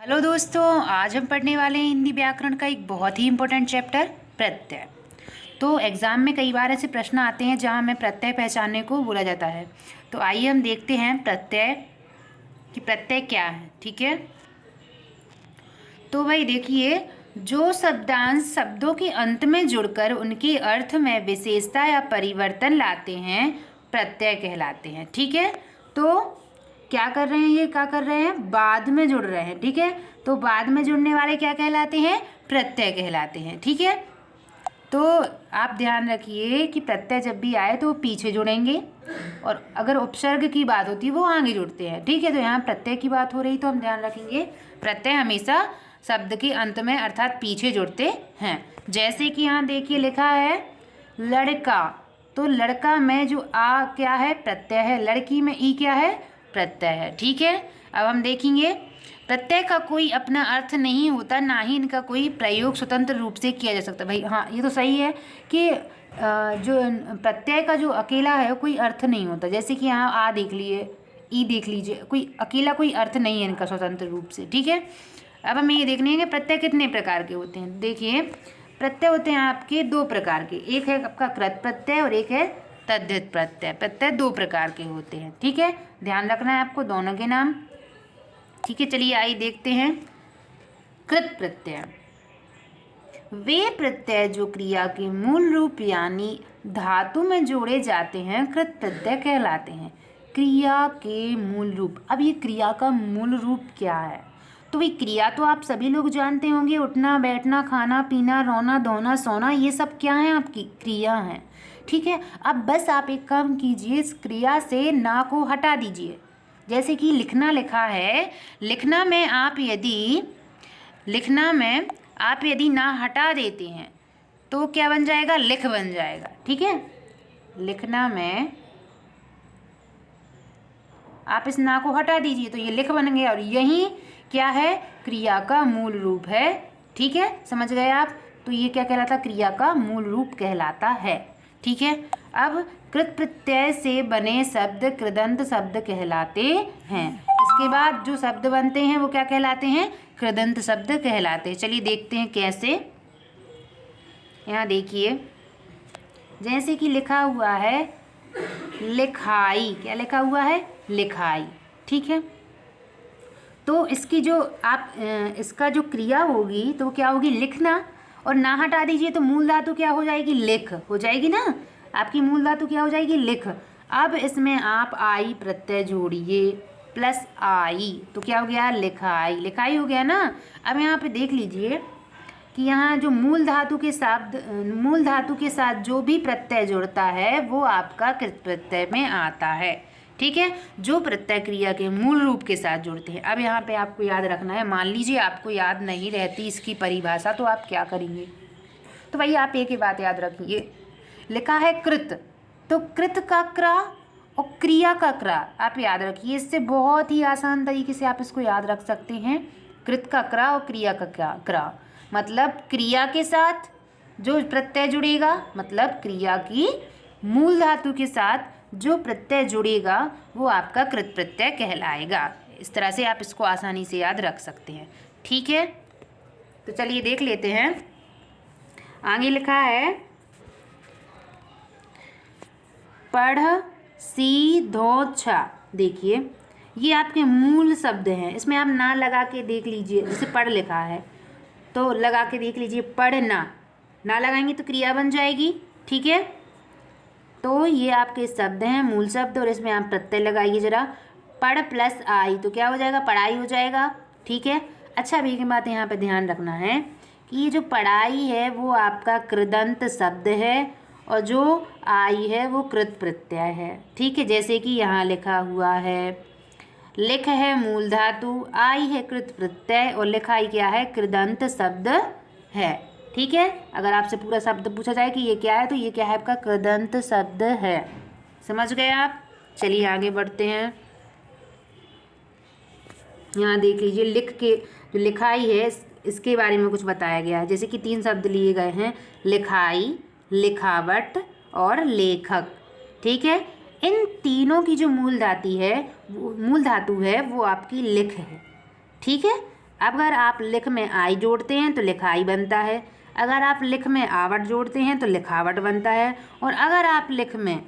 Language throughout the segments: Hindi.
हेलो दोस्तों, आज हम पढ़ने वाले हैं हिंदी व्याकरण का एक बहुत ही इम्पोर्टेंट चैप्टर प्रत्यय। तो एग्ज़ाम में कई बार ऐसे प्रश्न आते हैं जहां हमें प्रत्यय पहचानने को बोला जाता है। तो आइए हम देखते हैं प्रत्यय कि प्रत्यय क्या है। ठीक है, तो भाई देखिए, जो शब्दांश शब्दों के अंत में जुड़कर उनके अर्थ में विशेषता या परिवर्तन लाते हैं प्रत्यय कहलाते हैं। ठीक है, तो क्या कर रहे हैं, ये क्या कर रहे हैं, बाद में जुड़ रहे हैं। ठीक है, तो बाद में जुड़ने वाले क्या कहलाते हैं, प्रत्यय कहलाते हैं। ठीक है, तो आप ध्यान रखिए कि प्रत्यय जब भी आए तो वो पीछे जुड़ेंगे, और अगर उपसर्ग की बात होती है वो आगे जुड़ते हैं। ठीक है, तो यहाँ प्रत्यय की बात हो रही तो हम ध्यान रखेंगे प्रत्यय हमेशा शब्द के अंत में अर्थात पीछे जुड़ते हैं। जैसे कि यहाँ देखिए लिखा है लड़का, तो लड़का में जो आ क्या है, प्रत्यय है। लड़की में ई क्या है, प्रत्यय है। ठीक है, अब हम देखेंगे प्रत्यय का कोई अपना अर्थ नहीं होता, ना ही इनका कोई प्रयोग स्वतंत्र रूप से किया जा सकता। भाई हाँ, ये तो सही है कि जो प्रत्यय का जो अकेला है कोई अर्थ नहीं होता। जैसे कि यहाँ आ देख लिए, ई देख लीजिए, कोई अकेला कोई अर्थ नहीं है इनका स्वतंत्र रूप से। ठीक है, अब हमें ये देखने हैं कि प्रत्यय कितने प्रकार के होते हैं। देखिए, प्रत्यय होते हैं आपके दो प्रकार के, एक है आपका कृत प्रत्यय और एक है तद्धित प्रत्यय। प्रत्यय दो प्रकार के होते हैं। ठीक है, ध्यान रखना है आपको दोनों के नाम। ठीक है, चलिए आइए देखते हैं कृत प्रत्यय। वे प्रत्यय जो क्रिया के मूल रूप यानी धातु में जोड़े जाते हैं कृत प्रत्यय कहलाते हैं। क्रिया के मूल रूप, अब ये क्रिया का मूल रूप क्या है, तो भाई क्रिया तो आप सभी लोग जानते होंगे, उठना बैठना खाना पीना रोना धोना सोना, ये सब क्या है, आपकी क्रिया है। ठीक है, अब बस आप एक काम कीजिए, इस क्रिया से ना को हटा दीजिए। जैसे कि लिखना लिखा है, लिखना में आप यदि ना हटा देते हैं तो क्या बन जाएगा, लिख बन जाएगा। ठीक है, लिखना में आप इस ना को हटा दीजिए तो ये लिख बन गया, और यही क्या है, क्रिया का मूल रूप है। ठीक है, समझ गए आप, तो ये क्या कहलाता है, क्रिया का मूल रूप कहलाता है। ठीक है, अब कृत प्रत्यय से बने शब्द कृदंत शब्द कहलाते हैं। इसके बाद जो शब्द बनते हैं वो क्या कहलाते हैं, कृदंत शब्द कहलाते हैं। चलिए देखते हैं कैसे। यहाँ देखिए, जैसे कि लिखा हुआ है लिखाई, क्या लिखा हुआ है, लिखाई। ठीक है, तो इसकी जो आप इसका जो क्रिया होगी तो क्या होगी, लिखना, और ना हटा दीजिए तो मूल धातु क्या हो जाएगी, लिख हो जाएगी ना, आपकी मूल धातु क्या हो जाएगी, लिख। अब इसमें आप आई प्रत्यय जोड़िए प्लस आई तो क्या हो गया, लिखाई, लिखाई हो गया ना। अब यहाँ पे देख लीजिए कि यहाँ जो मूल धातु के साथ जो भी प्रत्यय जुड़ता है वो आपका कृत प्रत्यय में आता है। ठीक है, जो प्रत्यय क्रिया के मूल रूप के साथ जुड़ते हैं। अब यहाँ पे आपको याद रखना है, मान लीजिए आपको याद नहीं रहती इसकी परिभाषा, तो आप क्या करेंगे, तो भाई आप एक ही बात याद रखिए, लिखा है कृत, तो कृत का क्रा और क्रिया का क्रा आप याद रखिए। इससे बहुत ही आसान तरीके से आप इसको याद रख सकते हैं। कृत का क्रा और क्रिया का क्रा मतलब क्रिया के साथ जो प्रत्यय जुड़ेगा, मतलब क्रिया की मूल धातु के साथ जो प्रत्यय जुड़ेगा वो आपका कृत प्रत्यय कहलाएगा। इस तरह से आप इसको आसानी से याद रख सकते हैं। ठीक है, तो चलिए देख लेते हैं। आगे लिखा है पढ़ सी धो छा। देखिए, ये आपके मूल शब्द हैं, इसमें आप ना लगा के देख लीजिए। जैसे पढ़ लिखा है तो लगा के देख लीजिए, पढ़ना, ना लगाएंगे तो क्रिया बन जाएगी। ठीक है, तो ये आपके शब्द हैं, मूल शब्द, और इसमें आप प्रत्यय लगाइए जरा। पढ़ प्लस आई तो क्या हो जाएगा, पढ़ाई हो जाएगा। ठीक है, अच्छा अभी की बात यहाँ पे ध्यान रखना है कि ये जो पढ़ाई है वो आपका कृदंत शब्द है और जो आई है वो कृत प्रत्यय है। ठीक है, जैसे कि यहाँ लिखा हुआ है लिख है मूल धातु, आई है कृत प्रत्यय और लिखाई क्या है, कृदंत शब्द है। ठीक है, अगर आपसे पूरा शब्द पूछा जाए कि ये क्या है तो ये क्या है, आपका कृदंत शब्द है। समझ गए आप, चलिए आगे बढ़ते हैं। यहाँ देख लीजिए, लिख के जो लिखाई है इसके बारे में कुछ बताया गया है। जैसे कि 3 शब्द लिए गए हैं, लिखाई, लिखावट और लेखक। ठीक है, इन तीनों की जो मूल धातु है वो आपकी लिख है। ठीक है, अगर आप लिख में आई जोड़ते हैं तो लिखाई बनता है, अगर आप लिख में आवट जोड़ते हैं तो लिखावट बनता है, और अगर आप लिख में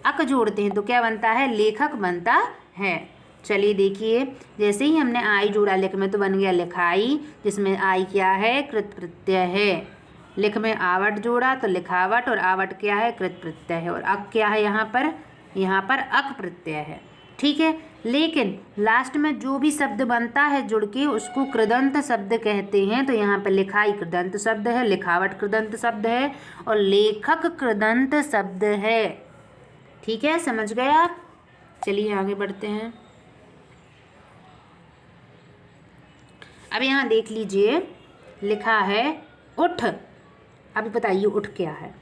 अक जोड़ते हैं तो क्या बनता है, लेखक बनता है। चलिए देखिए, जैसे ही हमने आई जोड़ा लिख में तो बन गया लिखाई, जिसमें आई क्या है, कृत प्रत्यय है। लिख में आवट जोड़ा तो लिखावट, और आवट क्या है, कृत प्रत्यय है, और अक क्या है, यहाँ पर अक प्रत्यय है। ठीक है, लेकिन लास्ट में जो भी शब्द बनता है जुड़ के उसको कृदंत शब्द कहते हैं। तो यहाँ पर लिखाई कृदंत शब्द है, लिखावट कृदंत शब्द है, और लेखक कृदंत शब्द है। ठीक है, समझ गए आप। चलिए आगे बढ़ते हैं। अब यहाँ देख लीजिए, लिखा है उठ। अब बताइए उठ क्या है।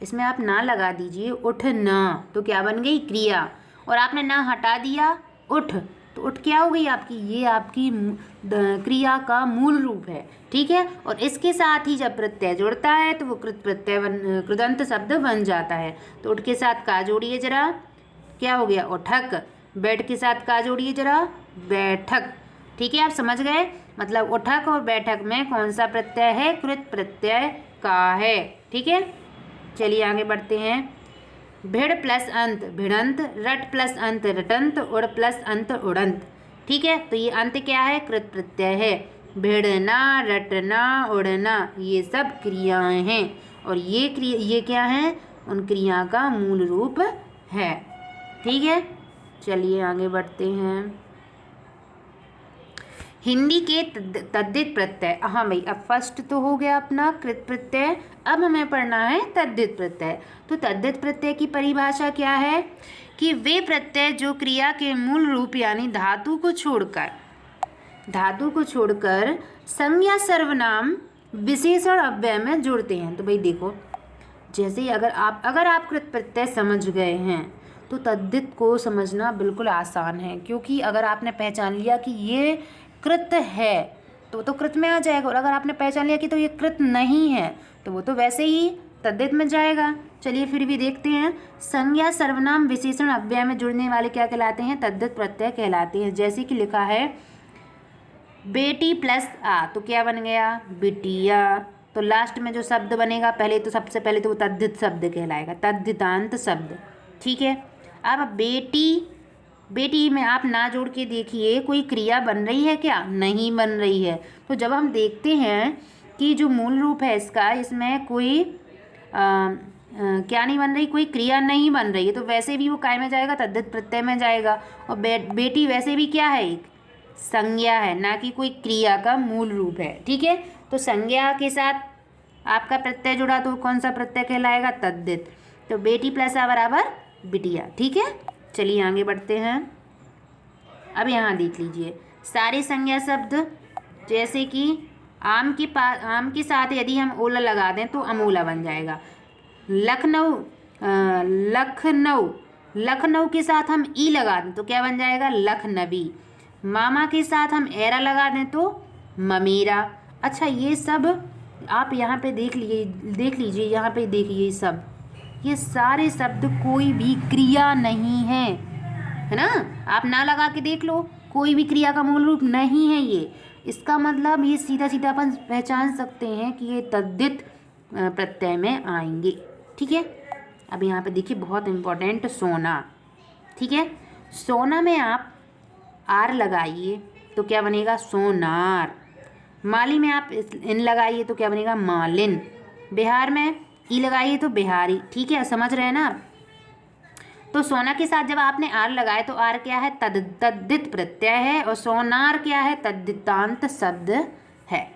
इसमें आप ना लगा दीजिए, उठ ना, तो क्या बन गई, क्रिया, और आपने ना हटा दिया उठ, तो उठ क्या हो गई आपकी, ये आपकी क्रिया का मूल रूप है। ठीक है, और इसके साथ ही जब प्रत्यय जुड़ता है तो वो कृदंत शब्द बन जाता है। तो उठ के साथ का जोड़िए जरा, क्या हो गया, उठक। बैठ के साथ का जोड़िए जरा, बैठक। ठीक है, आप समझ गए। मतलब उठक और बैठक में कौन सा प्रत्यय है, कृत प्रत्यय का है। ठीक है, चलिए आगे बढ़ते हैं। भिड़ प्लस अंत भिड़ंत, रट प्लस अंत रटंत, उड़ प्लस अंत उड़ंत। ठीक है, तो ये अंत क्या है, कृत प्रत्यय है। भिड़ना, रटना, उड़ना, ये सब क्रियाएं हैं, और ये क्या है, उन क्रिया का मूल रूप है। ठीक है, चलिए आगे बढ़ते हैं। हिंदी के तद्धित प्रत्यय। हाँ भाई, अब फर्स्ट तो हो गया अपना कृत प्रत्यय, अब हमें पढ़ना है तद्धित प्रत्यय। तो तद्धित प्रत्यय की परिभाषा क्या है कि वे प्रत्यय जो क्रिया के मूल रूप यानी धातु को छोड़कर संज्ञा सर्वनाम विशेषण अव्यय में जुड़ते हैं। तो भाई देखो, जैसे ही अगर आप कृत प्रत्यय समझ गए हैं तो तद्धित को समझना बिल्कुल आसान है, क्योंकि अगर आपने पहचान लिया कि ये कृत है तो कृत में आ जाएगा, और अगर आपने पहचान लिया कि तो ये कृत नहीं है तो वो तो वैसे ही तद्धित में जाएगा। चलिए फिर भी देखते हैं। संज्ञा सर्वनाम विशेषण अव्यय में जुड़ने वाले क्या कहलाते हैं, तद्धित प्रत्यय कहलाते हैं। जैसे कि लिखा है बेटी प्लस आ, तो क्या बन गया, बिटिया। तो लास्ट में जो शब्द बनेगा सबसे पहले तो वो तद्धित शब्द कहलाएगा, तद्धितांत शब्द। ठीक है, अब बेटी में आप ना जोड़ के देखिए, कोई क्रिया बन रही है क्या, नहीं बन रही है। तो जब हम देखते हैं कि जो मूल रूप है इसका, इसमें कोई क्या नहीं बन रही, कोई क्रिया नहीं बन रही है, तो वैसे भी वो काय में जाएगा, तद्धित प्रत्यय में जाएगा। और बेटी वैसे भी क्या है, एक संज्ञा है, ना कि कोई क्रिया का मूल रूप है। ठीक है, तो संज्ञा के साथ आपका प्रत्यय जुड़ा तो कौन सा प्रत्यय कहलाएगा, तद्धित। तो बेटी प्लस आ बराबर बिटिया। ठीक है, चलिए आगे बढ़ते हैं। अब यहाँ देख लीजिए, सारे संज्ञा शब्द, जैसे कि आम के साथ यदि हम ओला लगा दें तो अमोला बन जाएगा। लखनऊ के साथ हम ई लगा दें तो क्या बन जाएगा, लखनवी। मामा के साथ हम एरा लगा दें तो ममेरा। अच्छा, ये सब आप यहाँ पे देख लीजिए, यहाँ पे देखिए, ये सारे शब्द कोई भी क्रिया नहीं है ना। आप ना लगा के देख लो, कोई भी क्रिया का मूल रूप नहीं है ये। इसका मतलब ये सीधा अपन पहचान सकते हैं कि ये तद्धित प्रत्यय में आएंगे। ठीक है, अब यहाँ पे देखिए बहुत इम्पोर्टेंट, सोना। ठीक है, सोना में आप आर लगाइए तो क्या बनेगा, सोनार। माली में आप इन लगाइए तो क्या बनेगा, मालिन। बिहार में ई लगाइए तो बिहारी। ठीक है, समझ रहे हैं ना आप। तो सोना के साथ जब आपने आर लगाए तो आर क्या है, तद्धित प्रत्यय है, और सोनार क्या है, तद्धितांत शब्द है।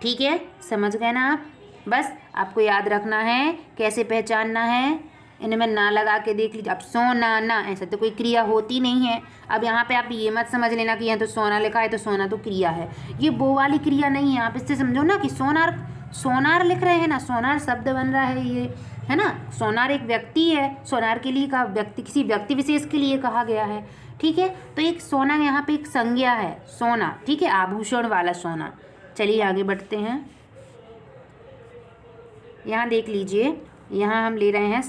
ठीक है, समझ गए ना आप। बस आपको याद रखना है कैसे पहचानना है, इनमें ना लगा के देख लीजिए। अब सोना ना, ऐसा तो कोई क्रिया होती नहीं है। अब यहाँ पे आप ये मत समझ लेना कि यहाँ तो सोना लिखा है तो सोना तो क्रिया है, ये वो वाली क्रिया नहीं है। आप इससे समझो ना कि सोनार लिख रहे हैं ना, सोनार शब्द बन रहा है ये, है ना। सोनार एक व्यक्ति है, सोनार के लिए का व्यक्ति, किसी व्यक्ति विशेष के लिए कहा गया है। ठीक है, तो एक सोना यहाँ पे एक संज्ञा है, सोना। ठीक है, आभूषण वाला सोना। चलिए आगे बढ़ते हैं। यहाँ देख लीजिए, यहाँ हम ले रहे हैं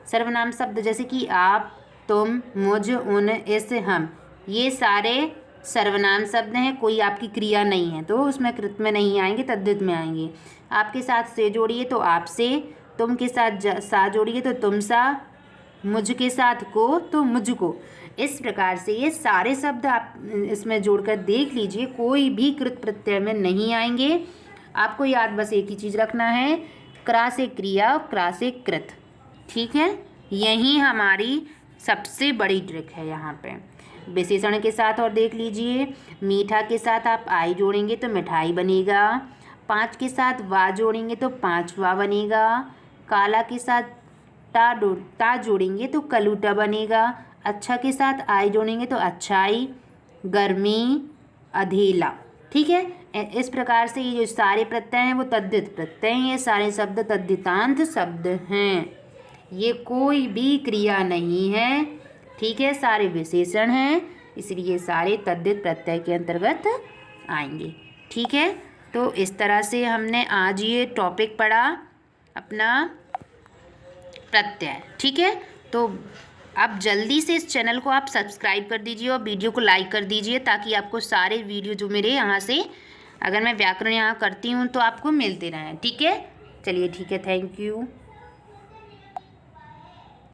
सर्वनाम शब्द, जैसे कि आप, तुम, मुझ, उन, इस, हम, ये सारे सर्वनाम शब्द हैं, कोई आपकी क्रिया नहीं है तो उसमें कृत में नहीं आएंगे, तद्धित में आएंगे। आपके साथ से जोड़िए तो आपसे, तुम के साथ सा जोड़िए तो तुम सा, मुझ के साथ को तो मुझको। इस प्रकार से ये सारे शब्द आप इसमें जोड़कर देख लीजिए, कोई भी कृत प्रत्यय में नहीं आएंगे। आपको याद बस एक ही चीज़ रखना है, क्रा से क्रिया, क्रा से कृत। ठीक है, यही हमारी सबसे बड़ी ट्रिक है यहाँ पे। विशेषण के साथ और देख लीजिए, मीठा के साथ आप आई जोड़ेंगे तो मिठाई बनेगा, 5 के साथ वा जोड़ेंगे तो पाँचवा बनेगा, काला के साथ ता जोड़ेंगे तो कलूटा बनेगा, अच्छा के साथ आई जोड़ेंगे तो अच्छाई, गर्मी, अधेला। ठीक है, इस प्रकार से ये जो सारे प्रत्यय हैं वो तद्धित प्रत्यय हैं, ये सारे शब्द तद्धितांत शब्द हैं, ये कोई भी क्रिया नहीं है। ठीक है, सारे विशेषण हैं, इसलिए सारे तद्धित प्रत्यय के अंतर्गत आएंगे। ठीक है, तो इस तरह से हमने आज ये टॉपिक पढ़ा अपना प्रत्यय। ठीक है, तो अब जल्दी से इस चैनल को आप सब्सक्राइब कर दीजिए और वीडियो को लाइक कर दीजिए, ताकि आपको सारे वीडियो जो मेरे यहाँ से अगर मैं व्याकरण यहाँ करती हूँ तो आपको मिलते रहें। ठीक है, चलिए ठीक है, थैंक यू।